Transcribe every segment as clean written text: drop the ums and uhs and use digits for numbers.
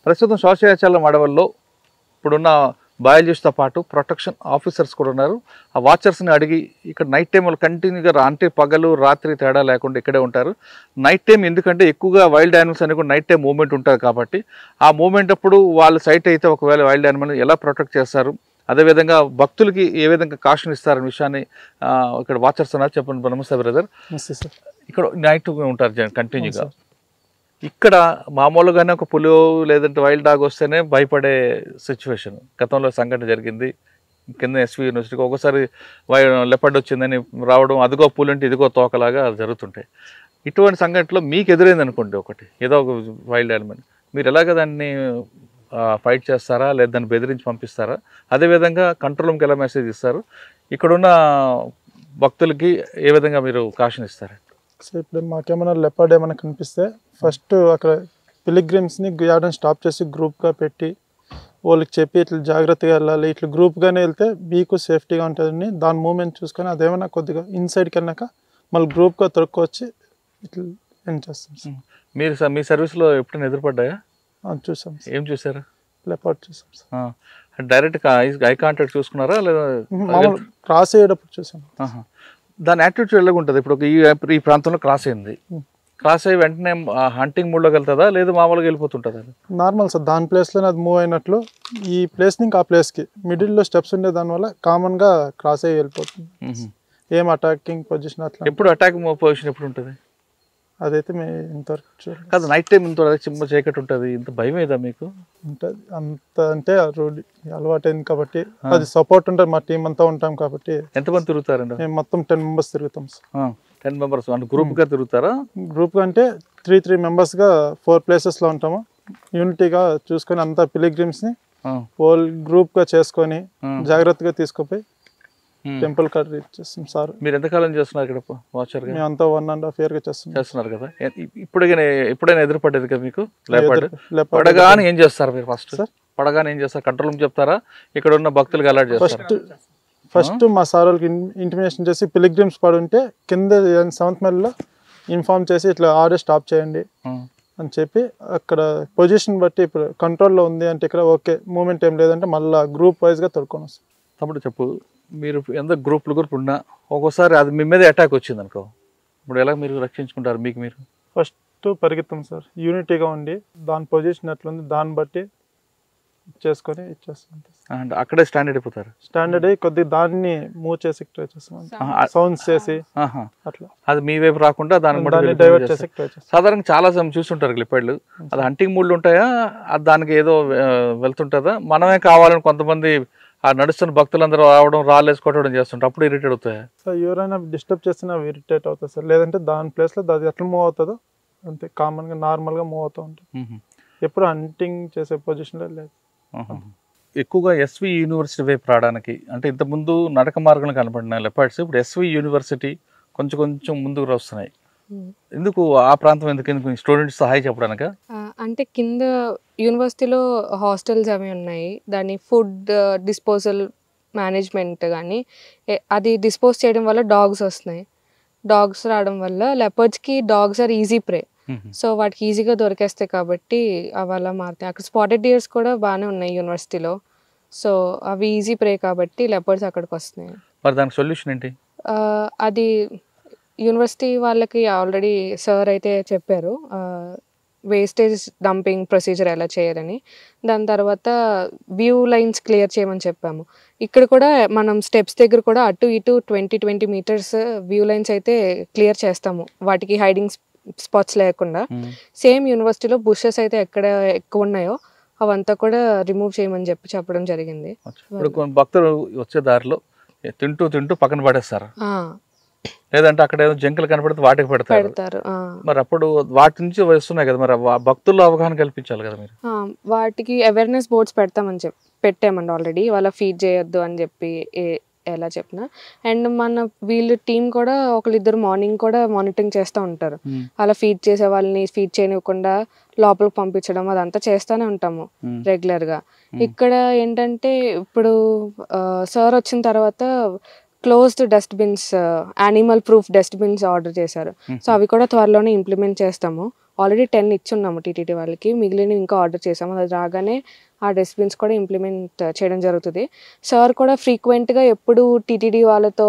ప్రస్తుతం శోషయాచలం అడవుల్లో ఇప్పుడున్న బయాలజిస్ట్తో పాటు ప్రొటెక్షన్ ఆఫీసర్స్ కూడా ఉన్నారు. ఆ వాచర్స్ని అడిగి ఇక్కడ నైట్ టైం వాళ్ళు కంటిన్యూగా అంటే పగలు రాత్రి తేడా లేకుండా ఇక్కడే ఉంటారు. నైట్ టైం ఎందుకంటే ఎక్కువగా వైల్డ్ యానిమల్స్ అని కూడా నైట్ టైం మూవ్మెంట్ ఉంటుంది కాబట్టి ఆ మూవ్మెంట్ అప్పుడు వాళ్ళు సైట్ అయితే ఒకవేళ వైల్డ్ యానిమల్ని ఎలా ప్రొటెక్ట్ చేస్తారు, అదేవిధంగా భక్తులకి ఏ విధంగా కాషన్ ఇస్తారనే విషయాన్ని ఇక్కడ వాచర్స్ ఉన్నారు. చెప్పండి. నమస్తే బ్రదర్. ఇక్కడ నైట్ ఉంటారు కంటిన్యూగా. ఇక్కడ మామూలుగానే ఒక పులి లేదంటే వైల్డ్ డాగ్ వస్తేనే భయపడే సిచ్యువేషన్. గతంలో సంఘటన జరిగింది కింద ఎస్వి యూనివర్సిటీకి. ఒకసారి లెపర్డ్ వచ్చిందని రావడం, అదిగో పులి అంటే ఇదిగో తోకలాగా జరుగుతుంటాయి. ఇటువంటి సంఘటనలో మీకు ఎదురైంది అనుకోండి ఒకటి, ఏదో ఒక వైల్డ్ యానిమల్, మీరు ఎలాగ దాన్ని ఫైట్ చేస్తారా లేదా దాన్ని బెదిరించి పంపిస్తారా? అదేవిధంగా కంట్రోల్ రూమ్కి ఎలా మెసేజ్ ఇస్తారు? ఇక్కడున్న భక్తులకి ఏ విధంగా మీరు కాషన్ ఇస్తారు? సో ఇప్పుడు మాకేమైనా లెపర్డ్ ఏమైనా కనిపిస్తే ఫస్ట్ అక్కడ పిలిగ్రిమ్స్ని గార్డెన్ స్టాప్ చేసి గ్రూప్గా పెట్టి వాళ్ళకి చెప్పి ఇట్లా జాగ్రత్తగా వెళ్ళాలి, ఇట్లా గ్రూప్గానే వెళ్తే మీకు సేఫ్టీగా ఉంటుందని దాని మూమెంట్ చూసుకొని అదేమైనా కొద్దిగా ఇన్సైడ్కి వెళ్ళాక మళ్ళీ గ్రూప్గా తొక్కువచ్చి ఇట్లా ఎండ్ చేస్తాం. మీరు మీ సర్వీస్లో ఎప్పుడైనా ఎదురుపడ్డాయా? చూసాం. ఏం చూసారు? లెపర్డ్ చూసాం సార్. డైరెక్ట్గా ఐ కాంటాక్ట్ చూసుకున్నారా లేదా క్రాస్ అయ్యేటప్పుడు చూసాం. దాని యాటిట్యూడ్ ఎలాగుంటుంది? ఇప్పుడు ఈ ప్రాంతంలో క్రాస్ అయింది, క్రాస్ అయ్యి వెంటనే హంటింగ్ మూడ్లోకి వెళ్తుందా లేదా మామూలుగా వెళ్ళిపోతుంటుందా? నార్మల్ సార్, దాని ప్లేస్లోనే అది మూవ్ అయినట్లు ఈ ప్లేస్ నుంచి ఆ ప్లేస్కి మిడిల్లో స్టెప్స్ ఉండే దానివల్ల కామన్గా క్రాస్ అయ్యి వెళ్ళిపోతుంది. ఏం అటాకింగ్ పొజిషన్ అట్లా. ఎప్పుడు అటాక్ పొజిషన్ ఎప్పుడు ఉంటుంది? అదైతే మేము ఇంతవరకు చూడాలి కాదు. నైట్ టైం ఇంత చిమ్మ చీకటి ఉంటుంది, ఇంత భయం ఏదా మీకు? ఉంటుంది అంత, అంటే అలవాటు అయింది కాబట్టి అది సపోర్ట్ ఉంటుంది. మా టీం అంతా ఉంటాం కాబట్టి. ఎంతమంది తిరుగుతారండి? మేము మొత్తం 10 members తిరుగుతాం సార్. 10 members అంటే గ్రూప్గా తిరుగుతారా? గ్రూప్గా అంటే 3 members-గా 4 places-లో ఉంటాము. యూనిటీగా చూసుకొని అంతా పిలిగ్రిమ్స్ని హోల్ గ్రూప్గా చేసుకొని జాగ్రత్తగా తీసుకుపోయి టెంపుల్ కాడ రీచ్ చేస్తాం సార్. మీరు ఎంతకాలం చేస్తున్నారు ఇక్కడ వాచర్? మేమంతా 1.5 year చేస్తున్నారు కదా. ఎప్పుడైనా ఎదురుపడ్డది కదా మీకు లెపర్డ్? పడగానే ఏం చేస్తారు మీరు? ఫస్ట్ పడగానే ఏం చేస్తారు? కంట్రోల్ రూమ్ చెప్తారా? ఇక్కడ ఉన్న భక్తులకు అలర్ట్ చేస్తారు? ఫస్ట్ మా సార్ వాళ్ళకి ఇంటిమేషన్ చేసి పిలిగ్రిమ్స్ పడి ఉంటే కింద 7th మైల్లో ఇన్ఫార్మ్ చేసి ఇట్లా ఆర్డర్ స్టాప్ చేయండి అని చెప్పి అక్కడ పొజిషన్ బట్టి ఇప్పుడు కంట్రోల్లో ఉంది అంటే ఇక్కడ ఓకే మూమెంట్ ఏం లేదంటే మళ్ళీ గ్రూప్ వైజ్గా తొడుకొని వస్తాం. తమ్ముడు చెప్పు, మీరు ఎంత గ్రూప్ ఉన్నా ఒక్కోసారి అది మీ మీద అటాక్ వచ్చింది అనుకో, ఇప్పుడు ఎలా మీరు రక్షించుకుంటారు? మీరు ఫస్ట్ పరిగెత్తాం సార్, యూనిటీగా ఉండి దాని పొజిషన్ ఎట్లుంది దాన్ని బట్టి చేసుకొని ఇచ్చేస్తాం. అంటే అక్కడే స్టాండర్డ్ అయిపోతారు. స్టాండర్డ్ అయ్యి కొద్దిగా దాన్ని మూవ్ చేసి ట్రై చేస్తాం, సౌండ్స్ చేసి అట్లా. అది మీ వైపు రాకుండా దాన్ని డైవర్ట్ చేసి ట్రై చేస్తాం. సాధారణంగా చాలా సమయం చూస్తుంటారు లిపర్డ్లు, అది హంటింగ్ మూడ్లు ఉంటాయా, అది దానికి ఏదో వెళ్తుంటుందా? మనమే కావాలని కొంతమంది ఆ నడుస్తున్న భక్తులందరూ రావడం రాలేసుకోవడం చేస్తుంటారు, అప్పుడు ఇరిటేట్ అవుతాయా? సార్ ఎవరైనా డిస్టర్బ్ చేస్తున్నా ఇరిటేట్ అవుతుంది సార్. లేదంటే దాని ప్లేస్లో అది ఎట్లా మూవ్ అవుతుందో అంతే కామన్గా నార్మల్గా మూవ్ అవుతూ ఉంటుంది. ఎప్పుడు హంటింగ్ చేసే పొజిషన్లో లేదు. ఎక్కువగా ఎస్వి యూనివర్సిటీ వైపు రావడానికి, అంటే ఇంతకుముందు నడక మార్గంలో కనపడిన లెపర్డ్స్ ఇప్పుడు ఎస్వి యూనివర్సిటీ కొంచెం ముందుకు వస్తున్నాయి. ఎందుకు ఆ ప్రాంతం ఎందుకు స్టూడెంట్స్ సహాయం చెప్పడానిక? అంటే కింద యూనివర్సిటీలో హాస్టల్స్ అవి ఉన్నాయి, దాని ఫుడ్ డిస్పోజల్ మేనేజ్మెంట్ కానీ అది డిస్పోజ్ చేయడం వల్ల డాగ్స్ వస్తున్నాయి. డాగ్స్ రావడం వల్ల లెపర్డ్స్కి dogs are easy prey, so వాటికి ఈజీగా దొరికేస్తాయి కాబట్టి అవి అలా మారుతాయి. అక్కడ స్పాటెడ్ డియర్స్ కూడా బాగానే ఉన్నాయి యూనివర్సిటీలో, సో అవి ఈజీ ప్రే కాబట్టి లెపర్డ్స్ అక్కడికి వస్తున్నాయి. మరి దానికి సొల్యూషన్ ఏంటి? అది యూనివర్సిటీ వాళ్ళకి ఆల్రెడీ సార్ అయితే చెప్పారు వేస్టేజ్ డంపింగ్ ప్రొసీజర్ ఎలా చేయాలని. దాని తర్వాత వ్యూ లైన్స్ క్లియర్ చేయమని చెప్పాము. ఇక్కడ కూడా మనం స్టెప్స్ దగ్గర కూడా అటు ఇటు 20 meters వ్యూ లైన్స్ అయితే క్లియర్ చేస్తాము, వాటికి హైడింగ్ స్పాట్స్ లేకుండా. సేమ్ యూనివర్సిటీలో బుషెస్ అయితే ఎక్కడ ఎక్కువ ఉన్నాయో అవంతా కూడా రిమూవ్ చేయమని చెప్పడం జరిగింది. భక్తులు వచ్చే దారిలో తింటూ పక్కన పడేస్తారు, లేదంటే అక్కడ ఏదో జంకలు కనపడితే వాటికి పెడతారు. మరి అప్పుడు వాటి నుంచి వస్తున్నాయి కదా, మరి భక్తుల్లో అవగాహన కల్పించాలి కదా మీరు. వాటికి అవేర్నెస్ బోర్డ్స్ పెట్టామండి ఆల్రెడీ, వాళ్ళ ఫీడ్ చేయొద్దు అని చెప్పి ఎలా చెప్పినా. అండ్ మన వీళ్ళు టీం కూడా ఒకళ్ళిద్దరు మార్నింగ్ కూడా మానిటరింగ్ చేస్తూ ఉంటారు, అలా ఫీడ్ చేసే వాళ్ళని ఫీడ్ చేయనివ్వకుండా లోపలికి పంపించడం అదంతా చేస్తూనే ఉంటాము రెగ్యులర్గా. ఇక్కడ ఏంటంటే ఇప్పుడు సార్ వచ్చిన తర్వాత closed dustbins, animal proof dustbins order చేశారు, సో అవి కూడా త్వరలోనే ఇంప్లిమెంట్ చేస్తాము. ఆల్రెడీ 10 ఇచ్చున్నాము టీటీడీ వాళ్ళకి, మిగిలినవి ఇంకా ఆర్డర్ చేసాము. అది రాగానే ఆ డస్ట్బిన్స్ కూడా ఇంప్లిమెంట్ చేయడం జరుగుతుంది. సార్ కూడా ఫ్రీక్వెంట్గా ఎప్పుడు టీటీడీ వాళ్ళతో,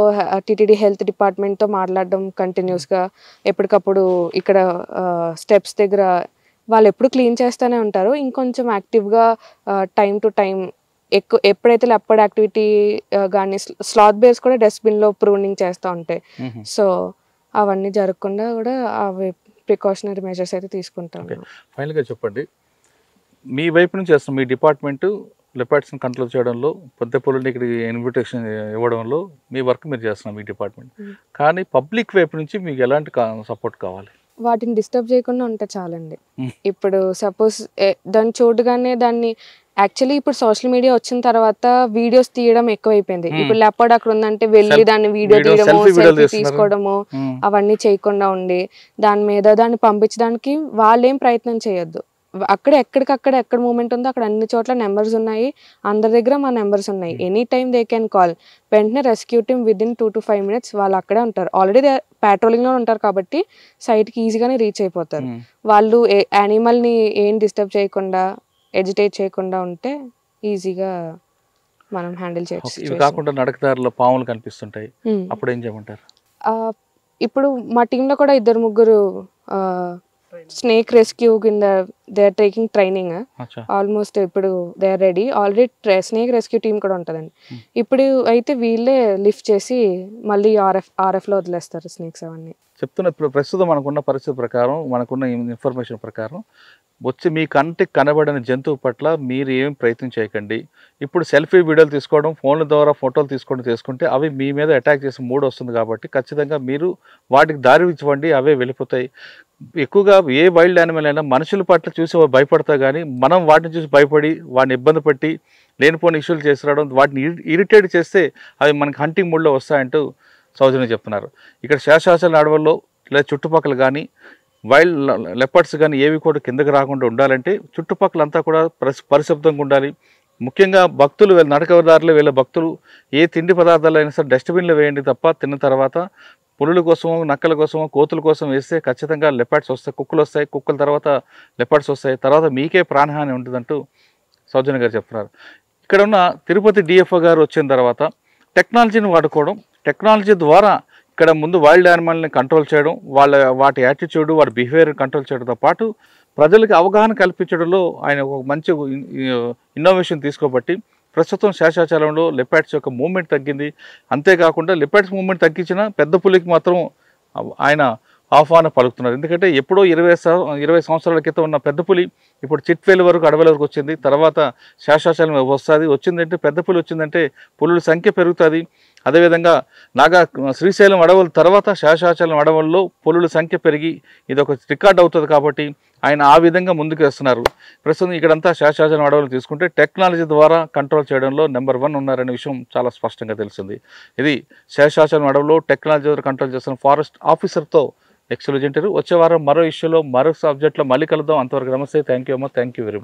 టీటీడీ హెల్త్ డిపార్ట్మెంట్తో మాట్లాడడం కంటిన్యూస్గా, ఎప్పటికప్పుడు ఇక్కడ స్టెప్స్ దగ్గర వాళ్ళు ఎప్పుడు క్లీన్ చేస్తూనే ఉంటారు. ఇంకొంచెం యాక్టివ్గా టైం టు టైం ఎప్పుడైతే లెపర్డ్ యాక్టివిటీ కానీ స్లాత్ బేర్స్ కూడా డస్ట్బిన్లో ప్రూనింగ్ చేస్తూ ఉంటాయి. సో అవన్నీ జరగకుండా కూడా అవి ప్రికాషనరీ మెజర్స్ అయితే తీసుకుంటాం. ఫైనల్గా చెప్పండి, మీ వైపు నుంచి చేస్తాం, మీ డిపార్ట్మెంట్ లెపర్డ్స్ని కంట్రోల్ చేయడంలో, పెద్ద పులుల్ని ఇక్కడ ఇన్విటేషన్ ఇవ్వడంలో మీ వర్క్ మీరు చేస్తున్నాం మీ డిపార్ట్మెంట్. కానీ పబ్లిక్ వైపు నుంచి మీకు ఎలాంటి సపోర్ట్ కావాలి? వాటిని డిస్టర్బ్ చేయకుండా ఉంటే చాలండి. ఇప్పుడు సపోజ్ దాన్ని చూడగానే దాన్ని యాక్చువల్లీ ఇప్పుడు సోషల్ మీడియా వచ్చిన తర్వాత వీడియోస్ తీయడం ఎక్కువైపోయింది. ఇప్పుడు లెపర్డ్ అక్కడ ఉందంటే వెళ్ళి దాన్ని వీడియో తీయడము, సెల్ఫీ తీసుకోవడము అవన్నీ చేయకుండా ఉండి దాన్ని పంపించడానికి వాళ్ళేం ప్రయత్నం చేయొద్దు. ఎక్కడికక్కడ ఎక్కడ మూమెంట్ ఉందో అక్కడ అన్ని చోట్ల నెంబర్స్ ఉన్నాయి, అందరి దగ్గర మా నెంబర్స్ ఉన్నాయి. Any time they can call. వెంటనే rescue team within 2 to 5 minutes వాళ్ళు అక్కడే ఉంటారు. ఆల్రెడీ పెట్రోలింగ్లో ఉంటారు కాబట్టి సైట్కి ఈజీగానే రీచ్ అయిపోతారు. వాళ్ళు యానిమల్ని ఏం డిస్టర్బ్ చేయకుండా, ఎజిటేట్ చేయకుండా ఉంటే ఈజీగా మనం హ్యాండిల్ చేయొచ్చు. ఇవి కాకుండా నడకదారిలో పాములు కనిపిస్తుంటాయి, అప్పుడు ఏం చేయమంటారు? ఇప్పుడు మా టీంలో కూడా 2-3 స్నేక్ రెస్క్యూ కింద they are taking training. Almost ఇప్పుడు they are ready. Already snake rescue team కూడా ఉంటుందండి. ఇప్పుడు అయితే వీళ్ళే లిఫ్ట్ చేసి మళ్ళీ ఆర్ఎఫ్లో వదిలేస్తారు స్నేక్స్ అవన్నీ. చెప్తున్న ఇప్పుడు ప్రస్తుతం మనకున్న పరిస్థితి ప్రకారం, మనకున్న ఇన్ఫర్మేషన్ ప్రకారం వచ్చి మీ కంటికి కనబడిన జంతువు పట్ల మీరు ఏం ప్రయత్నం చేయకండి. ఇప్పుడు సెల్ఫీ వీడియోలు తీసుకోవడం, ఫోన్ల ద్వారా ఫోటోలు తీసుకుంటే అవి మీ మీద అటాక్ చేసే మూడ్ వస్తుంది. కాబట్టి ఖచ్చితంగా మీరు వాటికి దారి ఇవ్వండి, అవే వెళ్ళిపోతాయి. ఎక్కువగా ఏ వైల్డ్ యానిమల్ అయినా మనుషుల పట్ల చూసి భయపడతా, కానీ మనం వాటిని చూసి భయపడి వాటిని ఇబ్బంది పెట్టి లేనిపోని ఇష్యూలు చేసి వాటిని ఇరిటేట్ చేస్తే అవి మనకి హంటింగ్ మూడ్లో వస్తాయంటూ సౌజన్య చెప్తున్నారు. ఇక్కడ శేషాచలం అడవుల్లో లేదా చుట్టుపక్కల కానీ వైల్డ్ లెపర్డ్స్ కానీ ఏవి కూడా కిందకి రాకుండా ఉండాలంటే చుట్టుపక్కలంతా కూడా పరిశుభ్రంగా ఉండాలి. ముఖ్యంగా భక్తులు నడకదారులు వెళ్ళే భక్తులు ఏ తిండి పదార్థాలు అయినా సరే డస్ట్బిన్లో వేయండి తప్ప, తిన్న తర్వాత పులుల కోసమో, నక్కల కోసమో, కోతుల కోసం వేస్తే ఖచ్చితంగా లెపర్డ్స్ వస్తాయి, కుక్కలు వస్తాయి, కుక్కల తర్వాత లెపర్డ్స్ వస్తాయి, తర్వాత మీకే ప్రాణహాని ఉంటుందంటూ సౌజన్య గారు చెప్తున్నారు. ఇక్కడ ఉన్న తిరుపతి డిఎఫ్ఓ గారు వచ్చిన తర్వాత టెక్నాలజీని వాడుకోవడం, టెక్నాలజీ ద్వారా ఇక్కడ ముందు వైల్డ్ యానిమల్ని కంట్రోల్ చేయడం, వాటి యాటిట్యూడ్, వాటి బిహేవియర్ కంట్రోల్ చేయడంతో పాటు ప్రజలకు అవగాహన కల్పించడంలో ఆయన ఒక మంచి ఇన్నోవేషన్ తీసుకోబట్టి ప్రస్తుతం శేషాచలంలో లెపర్డ్స్ యొక్క మూవ్మెంట్ తగ్గింది. అంతేకాకుండా లెపర్డ్స్ మూవ్మెంట్ తగ్గించిన పెద్ద పులికి మాత్రం ఆయన ఆహ్వానం పలుకుతున్నారు. ఎందుకంటే ఎప్పుడో 20 సంవత్సరాల క్రితం ఉన్న పెద్ద పులి ఇప్పుడు చిట్వేలు వరకు అడవుల వరకు వచ్చింది. తర్వాత శేషాచలం వచ్చిందంటే పెద్ద పులి వచ్చిందంటే పులుల సంఖ్య పెరుగుతుంది. అదేవిధంగా శ్రీశైలం అడవుల తర్వాత శేషాచలం అడవుల్లో పులుల సంఖ్య పెరిగి ఇది ఒక రికార్డ్ అవుతుంది. కాబట్టి ఆయన ఆ విధంగా ముందుకు వస్తున్నారు. ప్రస్తుతం ఇక్కడంతా శేషాచలం అడవులు తీసుకుంటే టెక్నాలజీ ద్వారా కంట్రోల్ చేయడంలో నెంబర్ 1 ఉన్నారనే విషయం చాలా స్పష్టంగా తెలిసింది. ఇది శేషాచలం అడవులో టెక్నాలజీ ద్వారా కంట్రోల్ చేస్తున్న ఫారెస్ట్ ఆఫీసర్తో ఎక్స్క్లూజివ్ ఇంటర్వ్యూ. వచ్చే వారం మరో ఇష్యూలో, మరో సబ్జెక్ట్లో మళ్ళీ కలుద్దాం. అంతవరకు నమస్తే. థ్యాంక్ యూ అమ్మ. Thank you very much.